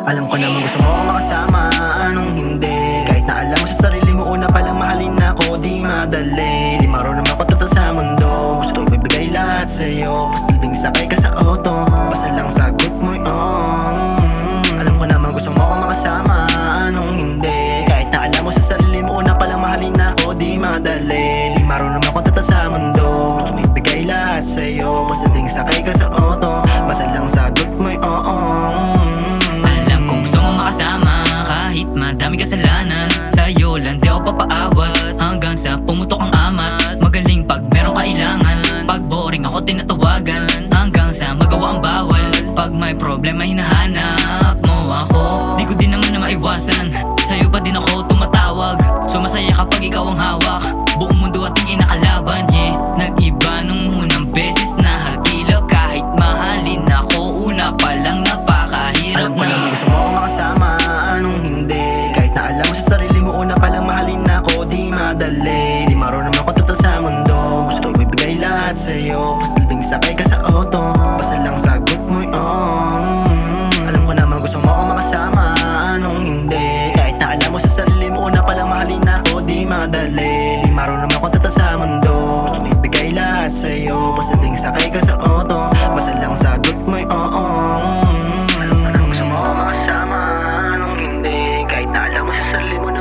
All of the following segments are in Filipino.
Alam ko naman gusto mo akong makasama, anong hindi? Kahit na alam mo sa sarili mo una palang mahalin ako, di madali. Di marunong makototal sa mundo, gusto ko ibibigay lahat sa'yo. Pasilbing sakay ka sa auto, basta lang sagot mo yung Alam ko naman gusto mo akong makasama, anong hindi? Kahit na alam mo sa sarili mo una palang mahalin ako, di madali. Di marunong makototal sa mundo, gusto ko ibigay lahat sa'yo. Pasilbing sakay ka sa auto, basta lang sagot mo yung Kahit madami kasalanan, sa'yo lang di ako papaawat. Hanggang sa pumutok ang amat, magaling pag merong kailangan. Pag boring ako tinatawagan, hanggang sa magawa ang bawal. Pag may problema hinahanap mo ako, di ko din naman na maiwasan. Sa'yo pa din ako tumatawag, sumasaya kapag ikaw ang hawak. Buong mundo at hindi nakalaban, yeah. Nag-iba nung unang beses na hagilap. Kahit mahalin ako, una pa lang napakahirap. Alam ko naman gusto mo akong makasama, anong hindi? Kahit na alam mo sa sarili mo una palang mahalin ako, di madali. Di marunong makototal sa mundo, gusto ko ibibigay lahat sa'yo. Pasilbing sakay ka sa auto, basta lang sagot mo yung Alam ko naman gusto mo akong makasama, anong hindi? Kahit na alam mo sa sarili mo una palang mahalin ako, di madali. Di marunong makototal sa mundo, gusto ko ibigay lahat sa'yo. Pasilbing sakay ka sa auto, basta lang sagot mo yung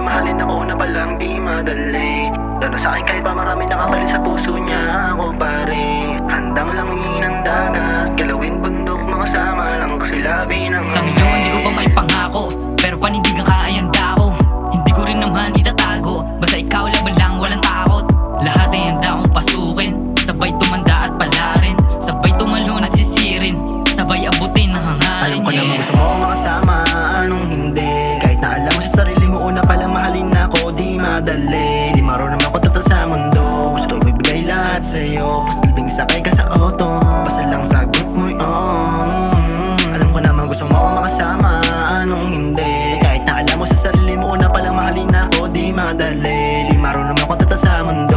mahalin ako na palang di madali. Doon sa akin kahit pa marami nakapalit sa puso niya ako pare. Handang langin ang dagat, kilawin bundok, mga sama lang kasilabi ng sa ngayon hindi ko pa may pangako, pero panindigan ka ay handa ko. Hindi ko rin naman itatago, basta ikaw laban lang walang takot. Lahat ay handa kong pasukin, sabay tumanda at palarin. Sabay tumalon at sisirin, sabay abutin ang hangarin. Alam ko naman gusto mo akong makasama, anong hindi? Kahit na alam mo sa sarili mo una palang mahalin ako, di madali. Di marunong makototal sa mundo, gusto ko ibibigay lahat sa'yo. Pasilbing sakay ka sa auto, basta lang sagot mo yung Alam ko naman gusto mo akong makasama, anong hindi? Kahit na alam mo sa sarili mo una palang mahalin ako, di madali. Di marunong makototal sa mundo,